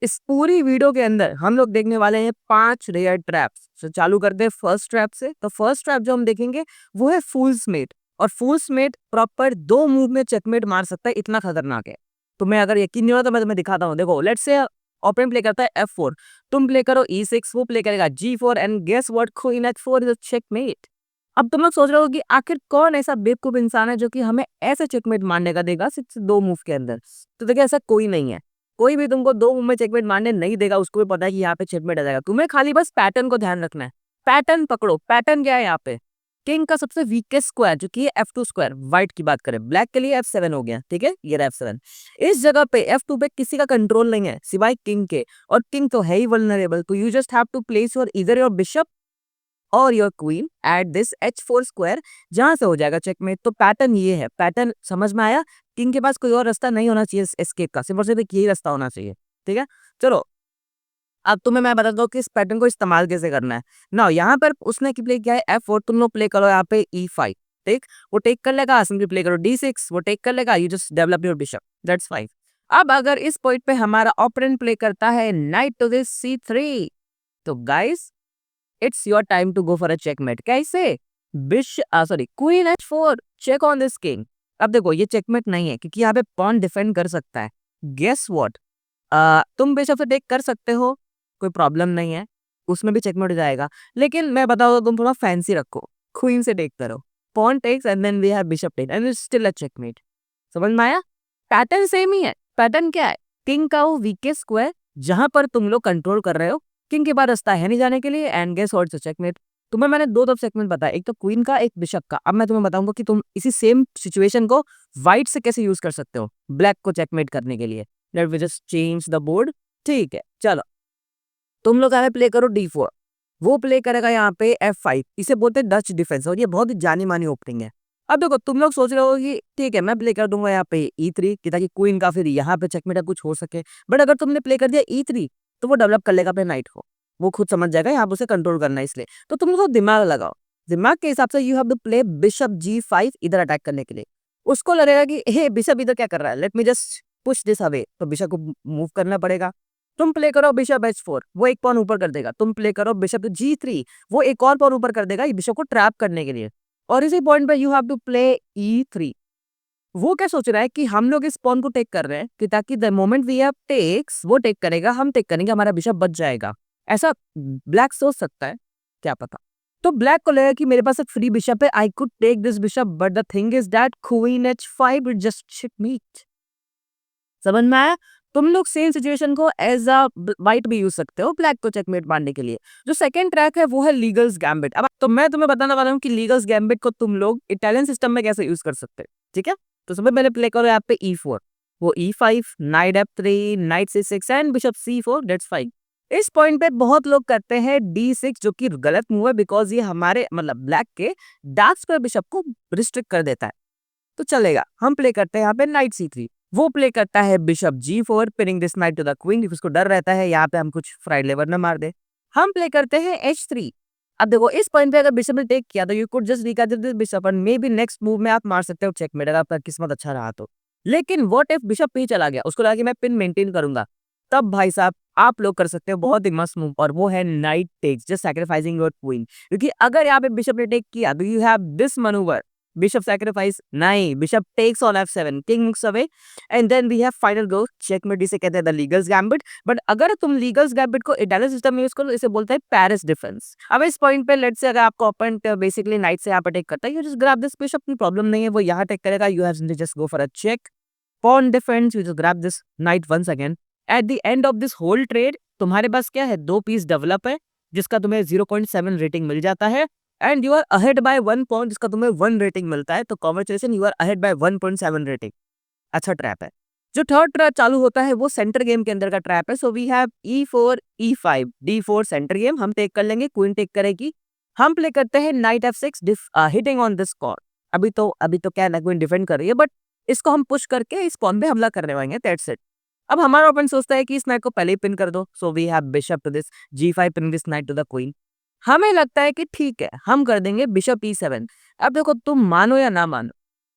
इस पूरी वीडियो के अंदर हम लोग देखने वाले हैं 5 रेयर ट्रैप्स। तो चालू करते हैं फर्स्ट ट्रैप से। तो फर्स्ट ट्रैप जो हम देखेंगे वो है फूल्स मेट। और फूल्स मेट प्रॉपर 2 मूव में चेकमेट मार सकता है, इतना खतरनाक है। तो मैं अगर यकीन नहीं हो रहा तो मैं तुम्हें दिखाता हूँ। देखो, लेट्स से ओपन प्ले करता है F4, तुम प्ले करो E6, वो प्ले करेगा G4 and guess what, queen H4 is a checkmate. अब तुम लोग सोच रहे हो कि आखिर कौन ऐसा बेवकूफ इंसान है जो कि हमें ऐसे चेकमेट मारने का देगा सिर्फ 2 मूव के अंदर। तो देखिए, ऐसा कोई नहीं है। कोई भी तुमको 2 मूव में चेकमेट मारने नहीं देगा, उसको भी पता है कि यहाँ पे चेकमेट आ जाएगा। तुम्हें खाली बस पैटर्न को ध्यान रखना है। पैटर्न पकड़ो। पैटर्न क्या है यहाँ पे? किंग का सबसे वीकेस्ट स्क्वायर जो कि F2 स्क्वायर, व्हाइट की बात करें, ब्लैक के लिए F7 हो गया, ठीक है, ये रहा F7। इस जगह पे F2 पे किसी का कंट्रोल नहीं है सिवाय किंग के, और किंग तो है ही वल्नरेबल। तो you just have to place your इधर योर बिशप और your queen at this H4 square, जहां से हो जाएगा चेकमेट। तो पैटर्न ये है। पैटर्न समझ में आया? किंग के पास कोई और रास्ता नहीं होना चाहिए एस्केप का, सिर्फ और सिर्फ यही रास्ता होना चाहिए, ठीक है। चलो, अब तुम्हें मैं बताता हूँ कि इस पैटर्न को इस्तेमाल कैसे करना है ना। यहाँ पर उसने प्ले किया है F4, तुम लोग प्ले करो यहाँ पे E5, ठीक। वो टेक कर लेगा, सिंपली प्ले करो D6, वो टेक कर लेगा, you just develop your bishop, that's 5। अब अगर इस पॉइंट पे हमारा ओपोनेंट प्ले करता है नाइट टू दिस C3, तो guys it's your time to go for a checkmate. कैसे? Sorry, queen H4, check on this king. अब देखो, ये चेकमेट नहीं है क्योंकि यहाँ पे पॉन डिफेंड कर सकता है। गेस व्हाट, तुम बिशप से टेक कर सकते हो, कोई प्रॉब्लम नहीं है, उसमें भी चेकमेट हो जाएगा। लेकिन मैं बताऊँ तो तुम थोड़ा फैंसी रखो, क्वीन से टेक करो, pawn takes and then we have bishop take and it's still a checkmate. समझ में आया? पैटर्न सेम ही है। पैटर्न क्या है? किंग का वो वीकेस्ट स्क्वायर जहां पर तुम लोग कंट्रोल कर रहे हो, किंग के पास रास्ता है नहीं जाने के लिए, एंड गेस व्हाट, चेकमेट। तुम्हें मैंने दो तरफ चेकमेट बताया, एक तो क्वीन का, एक बिशप का। अब मैं तुम्हें बताऊंगा कि तुम इसी सेम सिचुएशन को व्हाइट से कैसे यूज कर सकते हो ब्लैक को चेकमेट करने के लिए। Let we just change the board, ठीक है। चलो, तुम लोग यहाँ पे प्ले करो D4, वो प्ले करेगा यहाँ पे F5। इसे बोलते हैं डच डिफेंस, और ये बहुत ही जानी मानी ओपनिंग है। अब देखो, तुम लोग सोच रहे हो कि ठीक है मैं प्ले कर दूंगा यहाँ पे E3 कि ताकि क्वीन का फिर यहाँ पे चेकमेट कुछ हो सके। बट अगर तुमने प्ले कर दिया E3, तो वो डेवलप कर लेगा अपने नाइट को, वो खुद समझ जाएगा यहाँ पे उसे कंट्रोल करना है। इसलिए तो तुम लोग दिमाग लगाओ। दिमाग के हिसाब से you have to play bishop G5 इधर अटैक करने के लिए। उसको लगेगा कि हे बिशप इधर क्या कर रहा है, let me just push this away, तो बिशप को मूव करना पड़ेगा। तुम प्ले करो बिशप H4, वो एक पॉन ऊपर कर देगा। तुम प्ले करो बिशप G3, वो एक और पॉन ऊपर कर देगा बिशप को ट्रैप करने के लिए। और इसी पॉइंट पे you have to play E3। वो क्या सोच रहा है कि हम लोग इस पॉन को टेक कर रहे हैं कि ताकि the moment we have takes, वो टेक करेगा, हम टेक करेंगे, हमारा बिशप बच जाएगा। ऐसा ब्लैक सोच सकता है, क्या पता। तो ब्लैक को लगेगा कि मेरे पास एक फ्री बिशप है, I could take this bishop, but the thing is that queen H5 it just checkmate. समझ में आया? तुम लोग सेम सिचुएशन को एज अ वाइट भी यूज सकते हो ब्लैक को चेकमेट मारने के लिए। जो सेकंड ट्रैक है वो है लीगल्स गैम्बिट। अब तो मैं तुम्हें बताने वाला हूँ कि लीगल्स गैम्बिट को तुम लोग इटालियन सिस्टम में कैसे यूज कर सकते हैं, ठीक है। तो सबसे पहले प्ले करो यहाँ पे E4, वो E5, night F3, night C6 and bishop C4, that's 5। इस पॉइंट पे बहुत लोग करते हैं D6, जो कि गलत मूव है बिकॉज ये हमारे मतलब ब्लैक के डार्क स्क्वायर बिशप को रिस्ट्रिक्ट कर देता है। तो चलेगा, हम प्ले करते हैं यहाँ पे नाइट C3, वो प्ले करता है bishop G4, pinning this knight to the queen, उसको डर रहता है यहाँ पे हम कुछ फ्राइड लेवर ना मार दे। हम प्ले करते हैं H3। अब देखो, इस पॉइंट पे अगर बिशप ने टेक किया तो you could just recapture this bishop and may be next move में आप मार सकते हो चेकमेट, अगर आपका किस्मत अच्छा रहा तो। लेकिन व्हाट इफ बिशप पे चला गया, उसको लगा कि मैं पिन मेंटेन करूंगा, तब भाई साहब आप लोग कर सकते हो बहुत ही मस्त मूव, और वो है knight takes, just sacrificing your queen. क्योंकि अगर यहाँ पे बिशप ने टेक किया तो you have this manoeuvre, bishop sacrifice नहीं, bishop takes on F7, king moves away and then we have final go checkmate. इसे कहते हैं द लीगल्स गैम्बिट। बट अगर तुम लीगल्स गैम्बिट को इटालियन सिस्टम में यूज करो, इसे बोलते हैं पेरिस डिफेंस। अब इस पॉइंट पे लेट्स से अगर आपको ओपोनेंट बेसिकली नाइट से यहाँ पर टेक करता है, you just grab this bishop, कोई प्रॉब्लम नहीं है, वो यहाँ टेक करेगा, you have simply just go for a check, pawn defense, you just grab this knight once again. At the end of this whole trade, तुम्हारे पास क्या है, 2 पीस डेवलप है जिसका तुम्हें 0.7 रेटिंग मिल जाता है, and you are ahead by 1 point जिसका तुम्हें 1 रेटिंग मिलता है। तो congratulation, you are ahead by 1.7 rating. अच्छा ट्रैप है। जो थर्ड ट्रैप चालू होता है वो सेंटर गेम के अंदर का ट्रैप है। So we have E4, E5, D4 center game, हम टेक कर लेंगे, क्वीन टेक करेगी। हम प्ले करते हैं knight F6, hitting on this corn. अभी तो क्या है, क्वीन डिफेंड कर रही है, बट इसको हम पुश करके इस पॉन पे हमला करने वालेंगे, दैट्स इट। अब हमारा ओपोनेंट सोचता है कि इस नाइट को पहले ही पिन कर दो, so we have bishop to this G5, pin this knight to the queen. हमें लगता है कि ठीक है हम कर देंगे बिशप E7। अब देखो, तुम मानो या ना मानो,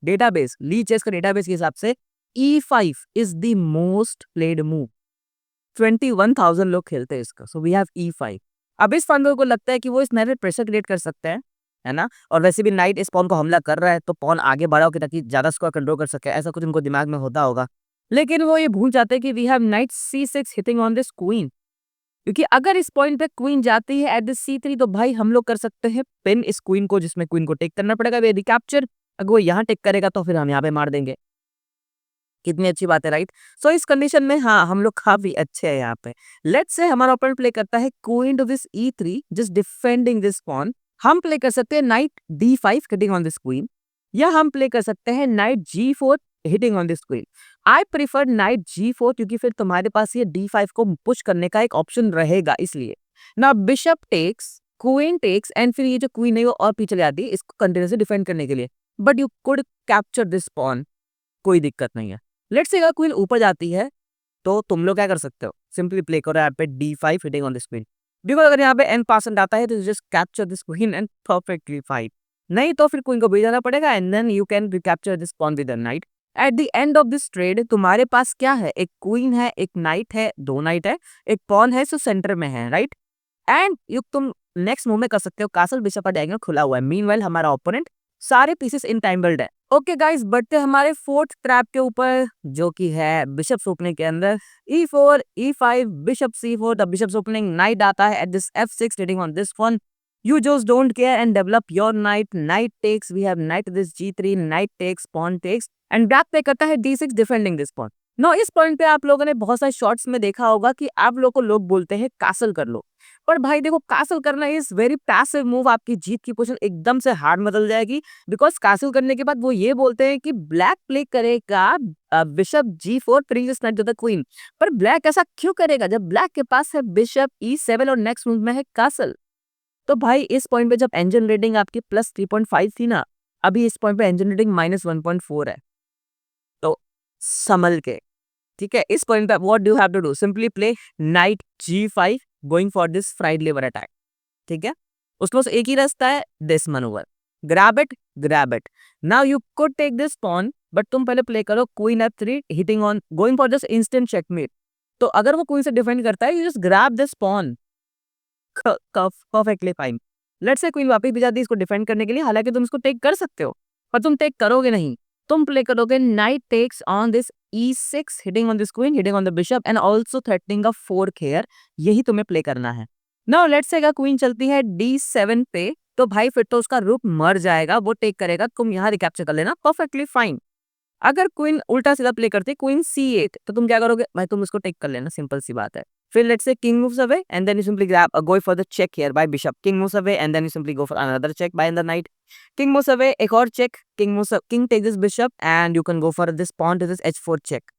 डेटाबेस, ली चेस का डेटाबेस के हिसाब से E5 is the most played move. 21,000 लोग खेलते हैं इसका। So we have E5। अब इस पान को लगता है कि वो इस नाइट में प्रेशर क्रिएट कर सकते हैं, है ना? और वैसे भी नाइट इस पॉन को हमला कर रहा है, तो पॉन आगे बढ़ा हो ताकि ज्यादा स्कोर कंट्रोल कर सके, ऐसा कुछ उनको दिमाग में होता होगा। लेकिन वो ये भूल जाते हैं कि we have knight C6 hitting on this queen, क्योंकि अगर इस पॉइंट पे क्वीन जाती है एट द C3, तो भाई हम लोग कर सकते हैं पिन इस क्वीन को, जिसमें क्वीन को टेक करना पड़ेगा, वे रिकैप्चर। अगर वो यहाँ टेक करेगा तो फिर हम यहाँ पे मार देंगे। कितनी अच्छी बात है, राइट? सो इस कंडीशन में हाँ, हम लोग काफी अच्छे हैं यहाँ पे। लेट्स से हमारा ओपोनेंट प्ले करता है queen to this E3, just defending this pawn. हम प्ले कर सकते हैं knight D5 hitting on this queen, या हम प्ले कर सकते हैं knight G4 hitting on this queen. I prefer knight G4, क्योंकि फिर तुम्हारे पास ये D5 को पुश करने का एक ऑप्शन रहेगा, इसलिए ना bishop takes, queen takes, and फिर ये जो क्वीन है वो और पीछे ले आती है इसको कंटिन्यूसली डिफेंड करने के लिए। But you could capture this pawn, कोई दिक्कत नहीं है। लेट्स से अगर क्वीन ऊपर जाती है तो तुम लोग क्या कर सकते हो, सिंपली प्ले करो यहाँ पे D5 hitting on this queen, because अगर यहाँ पे एन पासन आता है तो just capture this queen and perfectly fight. नहीं तो फिर क्वीन को भेजना पड़ेगा and then you can recapture this pawn with the knight. At the end of this trade तुम्हारे पास क्या है, एक क्वीन है, एक नाइट है, दो नाइट है, एक पॉन है, सो सेंटर में है, राइट? एंड यू तुम नेक्स्ट मूव में कर सकते हो कासल बिशप का डायगोनल खुला हुआ है। मीनवाइल हमारा ओपोनेंट सारे पीसेस इनटाइम्बल्ड है। ओके गाइस, बढ़ते हमारे फोर्थ ट्रैप के ऊपर, जो कि है बिशप्स ओपनिंग के अंदर E4 E5 bishop C4। The bishops opening knight आता है at this F6 hitting on this one. You just don't care and develop your knight. Knight takes. We have knight this G3. Knight takes. Pawn takes. And black पे करता है D6 defending this point. No इस point पे आप लोगों ने बहुत सारे शॉट्स में देखा होगा कि आप लोग को लोग बोलते हैं कासल कर लो, पर भाई देखो कासल करना इज वेरी पैसिव मूव। आपकी जीत की पोजीशन एकदम से हार्ड बदल जाएगी, बिकॉज कासल करने के बाद वो ये बोलते हैं कि ब्लैक प्ले करेगा bishop G4 previous knight to the queen. पर ब्लैक ऐसा क्यों करेगा जब ब्लैक के पास है बिशप E7 और नेक्स्ट मूव में है कासल? तो भाई इस पॉइंट पे जब इंजन रेटिंग आपकी प्लस 3.5 थी ना, अभी इस पॉइंट पे इंजन रेटिंग -1.4 है। तो संभल के, ठीक है? इस पॉइंट पे what do have to do, simply play knight G5 going for this fried liver attack, ठीक है? उसमें से एक ही रास्ता है, this manoeuvre, grab it. Now you could take this pawn, but तुम पहले प्ले करो queen F3 hitting on going for this instant checkmate. तो अगर वो क्वीन से डिफेंड करता है, you just grab this pawn, perfectly fine. Let's say queen वापस भी जाती है इसको डिफेंड करने के लिए, हालांकि तुम इसको टेक कर सकते हो, पर तुम टेक करोगे नहीं। तुम प्ले करोगे knight takes on this E6 hitting on this queen hitting on the bishop and also threatening a fork here. यही तुम्हें प्ले करना है। नाउ लेट्स से अगर क्वीन चलती है D7 पे, तो भाई फिर तो उसका रुक मर जाएगा, वो टेक करेगा, तुम यहाँ रिकैप्चर कर लेना, परफेक्टली फाइन। अगर क्वीन उल्टा सीधा प्ले करती है क्वीन C8, तो तुम क्या करोगे भाई, तुम उसको टेक कर लेना, सिंपल सी बात है। फिर let's say king moves away and then you simply grab go for the check here by bishop. King moves away and then you simply go for another check by the knight. King moves away, एक और check, king take this bishop and you can go for this pawn to this H4 check.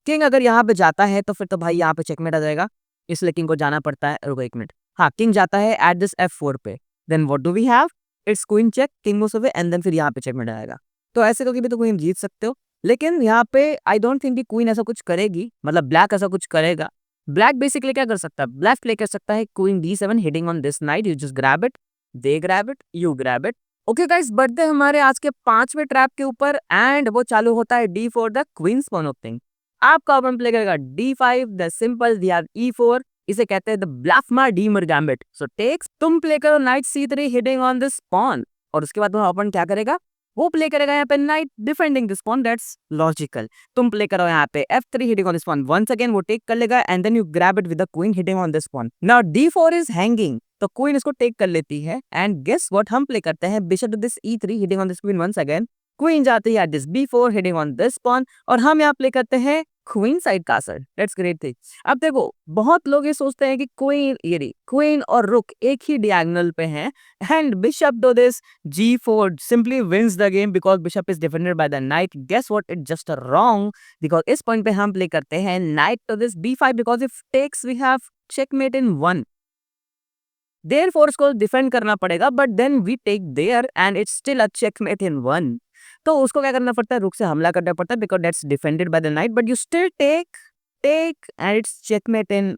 King अगर यहाँ पे जाता है तो फिर तो भाई यहाँ पे चेकमेट आ जाएगा, इसलिए किंग को जाना पड़ता है। रुको एक मिनट, हाँ, किंग जाता है एट दिस F4 पे, then what do we have, it's queen check, king moves away and then फिर यहाँ पे चेकमेट आएगा। तो ऐसे करके भी तो क्वीन जीत सकते हो, लेकिन यहाँ पे आई डोंट थिंक कि क्वीन ऐसा कुछ करेगी, मतलब ब्लैक ऐसा कुछ करेगा। ब्लैक बेसिकली क्या कर सकता है, ब्लैक प्ले कर सकता है queen D7 hitting on this knight, you just grab it, they grab it, you grab it. Okay guys, बढ़ते हमारे आज के 5वें ट्रैप के ऊपर, एंड वो चालू होता है D4 the queen's pawn opening. आपका ओपोनेंट प्ले करेगा D5 the simple, they have E4, इसे कहते हैं the Blackmar Diemer gambit. So takes, तुम प्ले करो knight C3 hitting on this pawn, और उसके बाद तुम्हारा ओपोनेंट क्या करेगा, वो प्ले करेगा यहाँ पे knight defending this pawn, that's logical. तुम प्ले करो यहाँ पे F3 hitting on this pawn, once again वो टेक कर लेगा and then you grab it with the queen hitting on this pawn. Now D4 is hanging, तो queen इसको take कर लेती है, एंड गेस व्हाट हम प्ले करते हैं, bishop to this E3 hitting on this queen, once again queen जाती है this B4 hitting on this pawn, और हम यहाँ प्ले करते हैं queen side castle. That's great thing. अब देखो, बहुत लोग ये सोचते हैं कि क्वीन और रुक एक ही डायगोनल पे हैं, and bishop to this G4 simply wins the game because bishop is defended by the knight. Guess what? It's just a wrong, because इस पॉइंट पे हम प्ले करते हैं knight to this B5 because if takes we have checkmate in 1. Therefore उसको defend करना पड़ेगा, but then we take there and it's still a checkmate in 1. तो उसको क्या करना पड़ता है, रुक से हमला करना पड़ता है, because that's defended by the knight, but you still take and it's checkmate in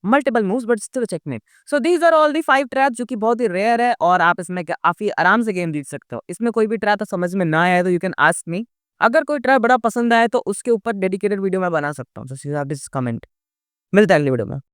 multiple moves, but still checkmate. So these are all the 5 traps, जो कि बहुत ही रेयर है, और आप इसमें काफी आराम से गेम जीत सकते हो। इसमें कोई भी ट्रैप समझ में ना आया तो यू कैन आस्क मी। अगर कोई ट्रैप बड़ा पसंद आए तो उसके ऊपर डेडिकेटेड वीडियो मैं बना सकता हूँ, just you have this comment. मिलते हैं अगली वीडियो में।